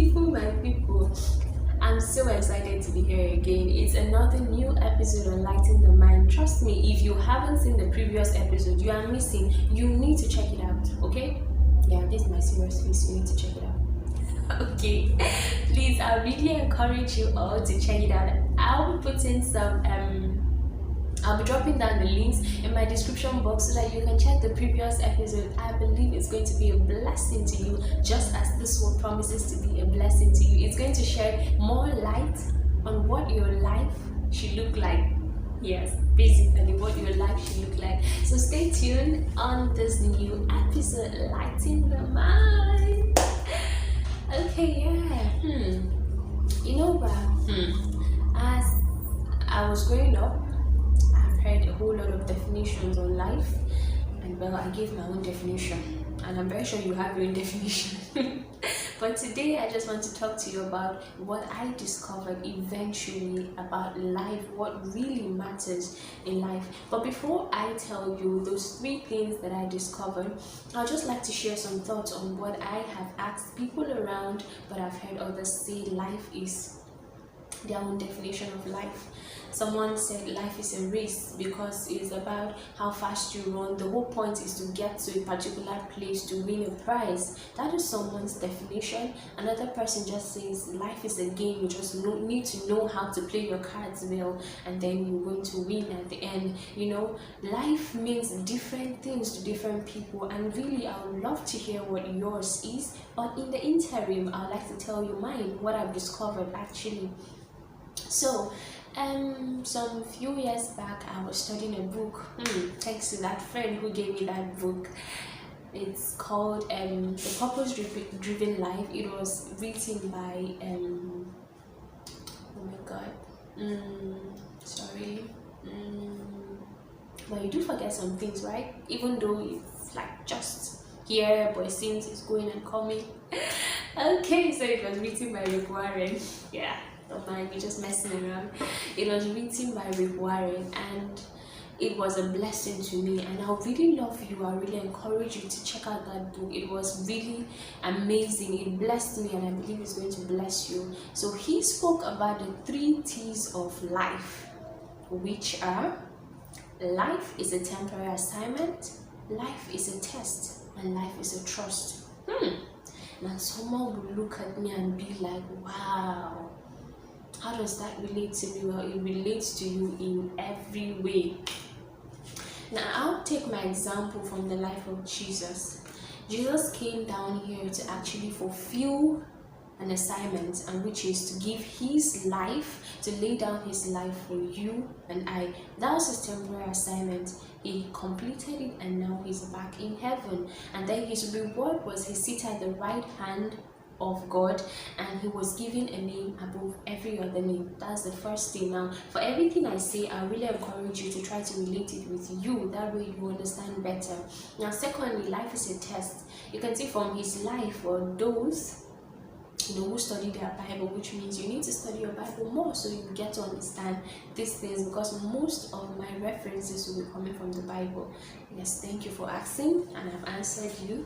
my people, I'm so excited to be here again. It's another new episode on Lighting the Mind. Trust me, if you haven't seen the previous episode, you are missing. You need to check it out, okay? Yeah, this is my serious face. You need to check it out. Okay, please, I really encourage you all to check it out. I'll be putting some I'll be dropping down the links in my description box so that you can check the previous episode. I believe it's going to be a blessing to you, just as this one promises to be a blessing to you. It's going to shed more light on what your life should look like. Yes, basically what your life should look like. So stay tuned on this new episode, Lighting the Mind. Okay, yeah. You know, as I was growing up, heard a whole lot of definitions on life, and well, I gave my own definition, and I'm very sure you have your own definition. But today I just want to talk to you about what I discovered eventually about life, what really matters in life. But before I tell you those 3 things that I discovered, I'd just like to share some thoughts on what I have asked people around, but I've heard others say life is their own definition of life. Someone said life is a race because it is about how fast you run. The whole point is to get to a particular place to win a prize. That is someone's definition. Another person just says life is a game. You just need to know how to play your cards well, and then you're going to win at the end. You know, life means different things to different people, and really I would love to hear what yours is. But in the interim, I'd like to tell you mine, what I've discovered actually. So some few years back, I was studying a book, thanks to that friend who gave me that book. It's called The Purpose Driven Life. It was written by oh my god, sorry, but you do forget some things, right? Even though it's like just here, but it seems it's going and coming. Okay, so it was written by Rick Warren. Yeah, don't mind me just messing around. It was written by Rick Warren, and it was a blessing to me, and I really love you. I really encourage you to check out that book. It was really amazing. It blessed me, and I believe it's going to bless you. So he spoke about the 3 T's of life, which are: life is a temporary assignment, life is a test, and life is a trust. Now someone will look at me and be like, wow, how does that relate to me? Well, it relates to you in every way. Now I'll take my example from the life of Jesus. Jesus came down here to actually fulfill an assignment, and which is to give his life, to lay down his life for you and I. That was his temporary assignment. He completed it, and now he's back in heaven. And then his reward was he seated at the right hand of God, and he was given a name above every other name. That's the first thing. Now, for everything I say, I really encourage you to try to relate it with you. That way you understand better. Now, secondly, life is a test. You can see from his life, for those who study their Bible, which means you need to study your Bible more so you get to understand these things, because most of my references will be coming from the Bible. Yes, thank you for asking, and I've answered you.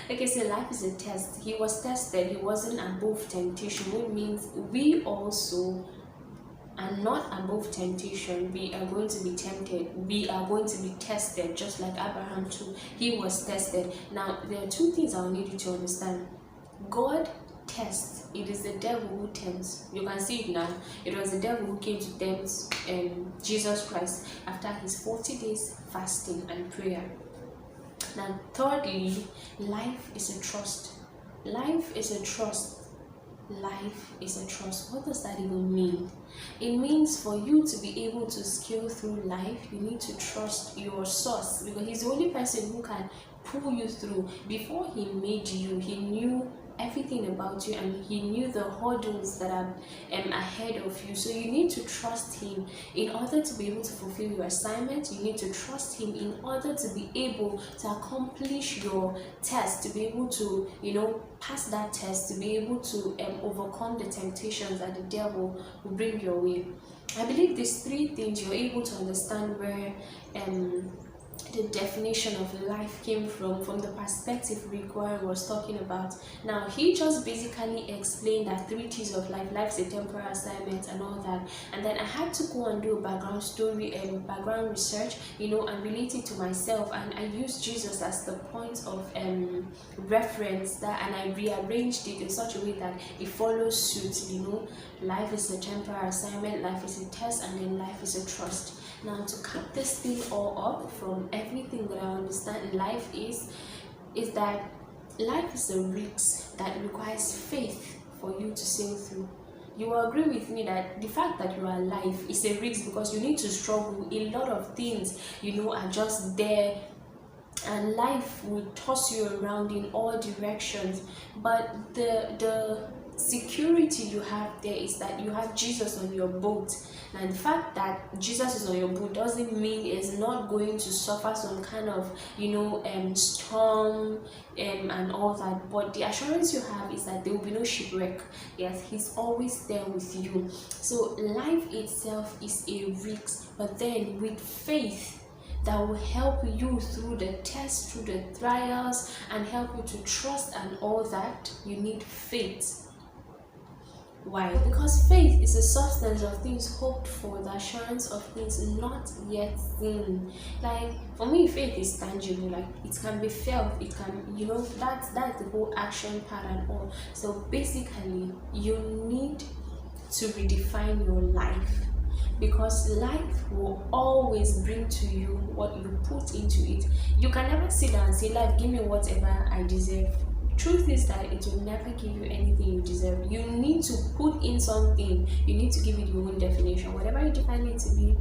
Okay, so life is a test. He was tested. He wasn't above temptation, which means we also are not above temptation. We are going to be tempted. We are going to be tested, just like Abraham too. He was tested. Now, there are 2 things I need you to understand. God tests. It is the devil who tempts. You can see it now. It was the devil who came to tempt Jesus Christ after his 40 days fasting and prayer. Now, thirdly, life is a trust. Life is a trust. Life is a trust. What does that even mean? It means for you to be able to scale through life, you need to trust your source, because he's the only person who can pull you through. Before he made you, he knew everything about you, and he knew the hurdles that are ahead of you. So you need to trust him in order to be able to fulfill your assignment. You need to trust him in order to be able to accomplish your test, to be able to pass that test, to be able to overcome the temptations that the devil will bring your way. I believe these 3 things, you're able to understand where the definition of life came from the perspective Rick Warren was talking about. Now, he just basically explained that 3 T's of life. Life is a temporary assignment and all that. And then I had to go and do a background story and background research, you know, and relate it to myself. And I used Jesus as the point of reference, that, and I rearranged it in such a way that it follows suit. You know, life is a temporary assignment, life is a test, and then life is a trust. Now, to cap this thing all up, from everything that I understand in life is that life is a risk that requires faith for you to sail through. You will agree with me that the fact that you are alive is a risk, because you need to struggle. A lot of things, you know, are just there, and life will toss you around in all directions. But the security you have there is that you have Jesus on your boat. And the fact that Jesus is on your boat doesn't mean it's not going to suffer some kind of, you know, storm and all that. But the assurance you have is that there will be no shipwreck. Yes, he's always there with you. So life itself is a risk, but then with faith that will help you through the tests, through the trials, and help you to trust and all that, you need faith. Why? Because faith is a substance of things hoped for, the assurance of things not yet seen. Like, for me, faith is tangible. Like, it can be felt, it can, you know, that's the whole action part and all. So basically, you need to redefine your life, because life will always bring to you what you put into it. You can never sit down and say, life, give me whatever I deserve. Truth is that it will never give you anything you deserve. You need to put in something. You need to give it your own definition. Whatever you define it to be,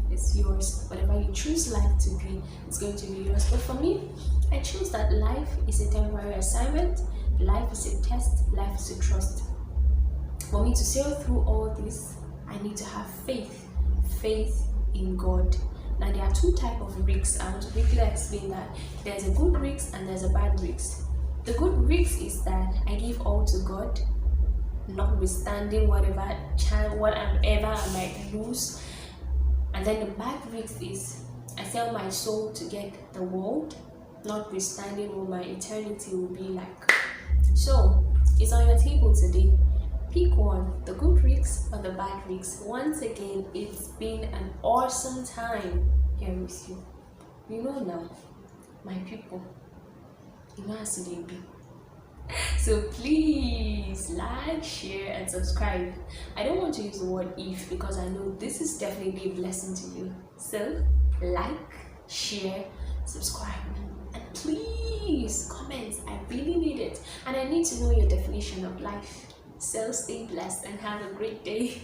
it's yours. Whatever you choose life to be, it's going to be yours. But for me, I choose that life is a temporary assignment, life is a test, life is a trust. For me to sail through all this, I need to have faith in God. Now, there are 2 types of risks. I want to quickly explain that. There's a good risk and there's a bad risk. The good risk is that I give all to God, notwithstanding whatever I might lose. And then the bad risk is I sell my soul to get the world, notwithstanding what my eternity will be like. So it's on your table today. Pick one, the good risks or the bad risks. Once again, it's been an awesome time here with you. You know now, my people, you know how they be. So please like, share, and subscribe. I don't want to use the word if, because I know this is definitely a blessing to you. So like, share, subscribe, and please comment. I really need it, and I need to know your definition of life. So stay blessed and have a great day.